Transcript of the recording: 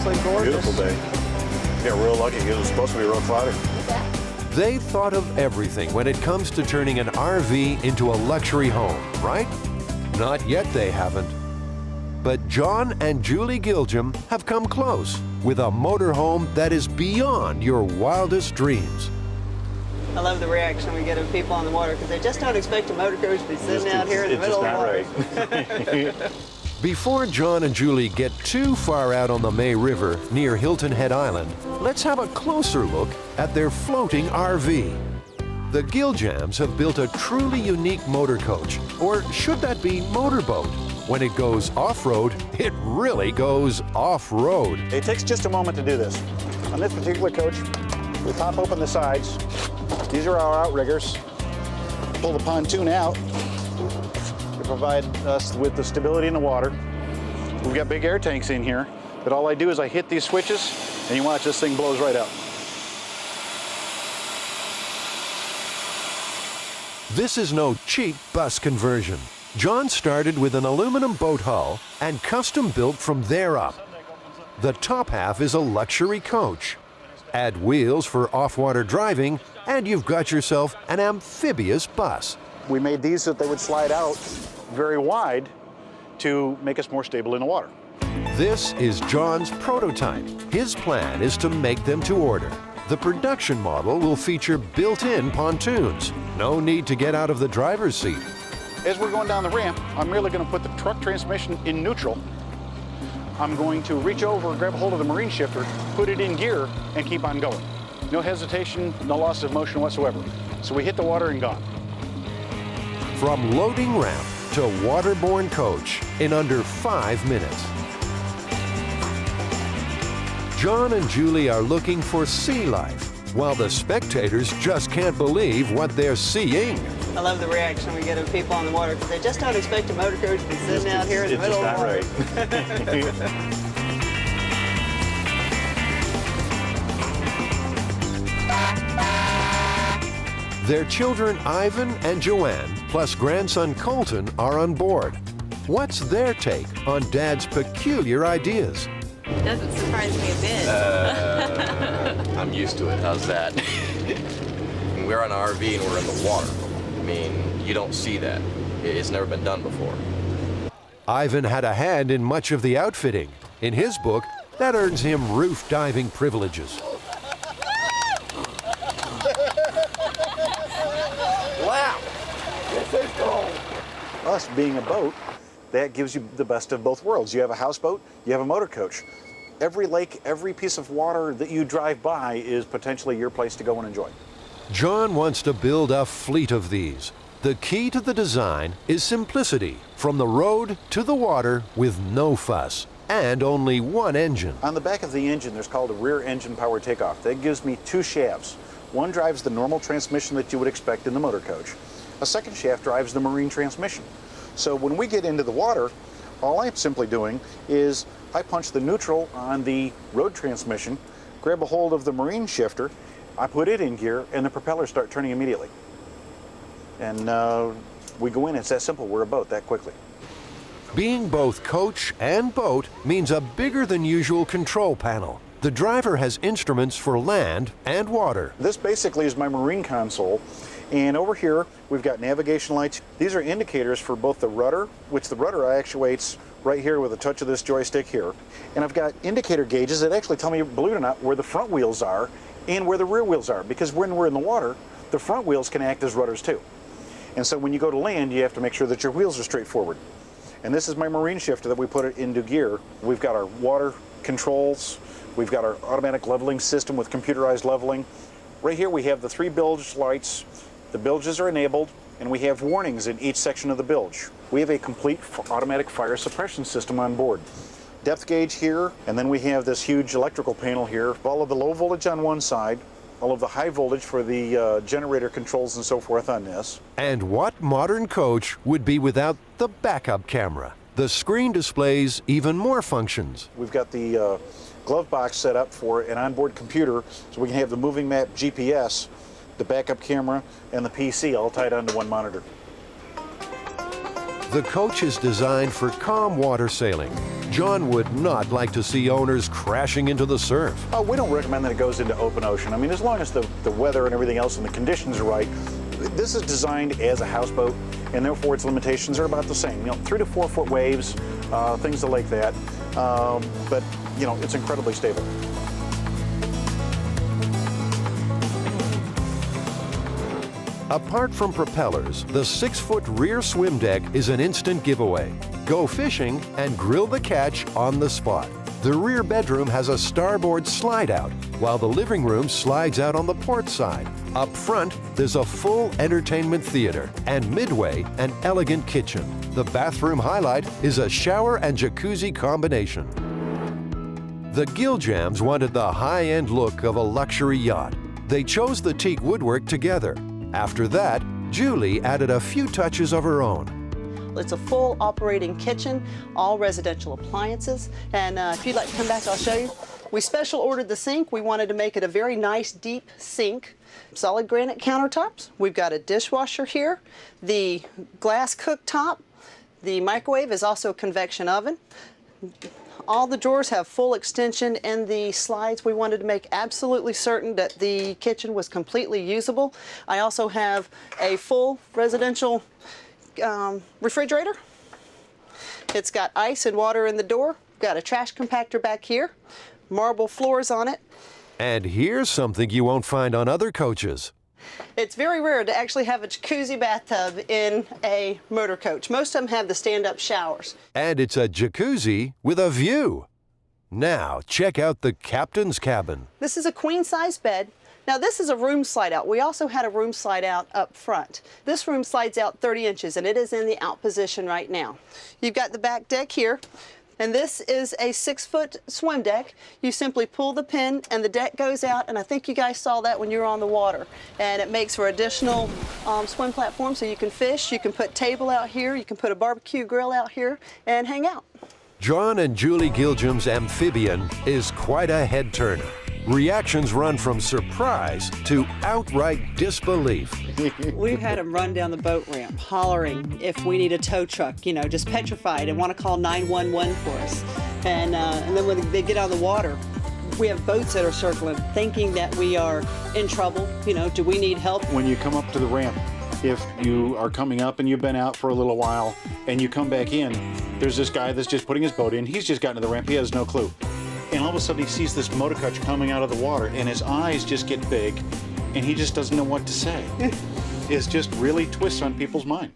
absolutely gorgeous. Beautiful day. We got real lucky. It was supposed to be real cloudy. They've thought of everything when it comes to turning an RV into a luxury home, right? Not yet they haven't. But John and Julie Gilgum have come close with a motorhome that is beyond your wildest dreams. I love the reaction we get of people on the water because they just don't expect a motor coach to be sitting out here in the middle of the water. Before John and Julie get too far out on the May River near Hilton Head Island, let's have a closer look at their floating RV. The Gilgums have built a truly unique motor coach, or should that be motorboat? When it goes off-road, it really goes off-road. It takes just a moment to do this. On this particular coach, we pop open the sides. These are our outriggers. Pull the pontoon out to provide us with the stability in the water. We've got big air tanks in here, but all I do is I hit these switches, and you watch, this thing blows right out. This is no cheap bus conversion. John started with an aluminum boat hull and custom built from there up. The top half is a luxury coach. Add wheels for off-water driving, and you've got yourself an amphibious bus. We made these so that they would slide out very wide to make us more stable in the water. This is John's prototype. His plan is to make them to order. The production model will feature built-in pontoons. No need to get out of the driver's seat. As we're going down the ramp, I'm merely going to put the truck transmission in neutral. I'm going to reach over, grab a hold of the marine shifter, put it in gear, and keep on going. No hesitation, no loss of motion whatsoever. So we hit the water and gone. From loading ramp to waterborne coach in under 5 minutes. John and Julie are looking for sea life, while the spectators just can't believe what they're seeing. I love the reaction we get of people on the water because they just don't expect a motor coach to be sitting out here in the middle of the water. Their children Ivan and Joanne, plus grandson Colton, are on board. What's their take on Dad's peculiar ideas? Doesn't surprise me a bit. I'm used to it. How's that? We're on an RV and we're in the water. I mean, you don't see that. It's never been done before. Ivan had a hand in much of the outfitting. In his book, that earns him roof diving privileges. Wow! This is cool. Us being a boat, that gives you the best of both worlds. You have a houseboat, you have a motor coach. Every lake, every piece of water that you drive by is potentially your place to go and enjoy. John wants to build a fleet of these. The key to the design is simplicity, from the road to the water with no fuss, and only one engine. On the back of the engine, there's called a rear engine power takeoff. That gives me 2 shafts. One drives the normal transmission that you would expect in the motor coach. A second shaft drives the marine transmission. So when we get into the water, all I'm simply doing is I punch the neutral on the road transmission, grab a hold of the marine shifter, I put it in gear, and the propellers start turning immediately. And we go in, it's that simple, we're a boat that quickly. Being both coach and boat means a bigger than usual control panel. The driver has instruments for land and water. This basically is my marine console. And over here, we've got navigation lights. These are indicators for both the rudder, which the rudder actuates right here with a touch of this joystick here. And I've got indicator gauges that actually tell me, believe it or not, where the front wheels are and where the rear wheels are. Because when we're in the water, the front wheels can act as rudders too. And so when you go to land, you have to make sure that your wheels are straight forward. And this is my marine shifter that we put it into gear. We've got our water controls. We've got our automatic leveling system with computerized leveling. Right here we have the 3 bilge lights. The bilges are enabled, and we have warnings in each section of the bilge. We have a complete automatic fire suppression system on board. Depth gauge here, and then we have this huge electrical panel here. All of the low voltage on one side, all of the high voltage for the generator controls and so forth on this. And what modern coach would be without the backup camera? The screen displays even more functions. We've got the glove box set up for an onboard computer, so we can have the moving map GPS, the backup camera, and the PC all tied onto one monitor. The coach is designed for calm water sailing. John would not like to see owners crashing into the surf. Oh, we don't recommend that it goes into open ocean. I mean, as long as the weather and everything else and the conditions are right. This is designed as a houseboat, and therefore its limitations are about the same. You know, 3 to 4 foot waves, things like that. But, you know, it's incredibly stable. Apart from propellers, the 6-foot rear swim deck is an instant giveaway. Go fishing and grill the catch on the spot. The rear bedroom has a starboard slide out, while the living room slides out on the port side. Up front, there's a full entertainment theater, and midway, an elegant kitchen. The bathroom highlight is a shower and jacuzzi combination. The Giljams wanted the high-end look of a luxury yacht. They chose the teak woodwork together. After that, Julie added a few touches of her own. It's a full operating kitchen, all residential appliances. And if you'd like to come back, I'll show you. We special ordered the sink. We wanted to make it a very nice, deep sink. Solid granite countertops. We've got a dishwasher here, the glass cooktop. The microwave is also a convection oven. All the drawers have full extension, and the slides, we wanted to make absolutely certain that the kitchen was completely usable. I also have a full residential refrigerator. It's got ice and water in the door. Got a trash compactor back here, marble floors on it. And here's something you won't find on other coaches. It's very rare to actually have a jacuzzi bathtub in a motor coach. Most of them have the stand-up showers. And it's a jacuzzi with a view. Now, check out the captain's cabin. This is a queen-size bed. Now, this is a room slide-out. We also had a room slide-out up front. This room slides out 30 inches, and it is in the out position right now. You've got the back deck here. And this is a 6-foot swim deck. You simply pull the pin and the deck goes out, and I think you guys saw that when you were on the water. And it makes for additional swim platform, so you can fish, you can put table out here, you can put a barbecue grill out here and hang out. John and Julie Giljam's amphibian is quite a head-turner. Reactions run from surprise to outright disbelief. We've had them run down the boat ramp, hollering if we need a tow truck, you know, just petrified and want to call 911 for us. And then when they get out of the water, we have boats that are circling, thinking that we are in trouble. You know, do we need help? When you come up to the ramp, if you are coming up and you've been out for a little while and you come back in, there's this guy that's just putting his boat in. He's just gotten to the ramp. He has no clue. And all of a sudden he sees this motor coach coming out of the water, and his eyes just get big, and he just doesn't know what to say. It just really twists on people's mind.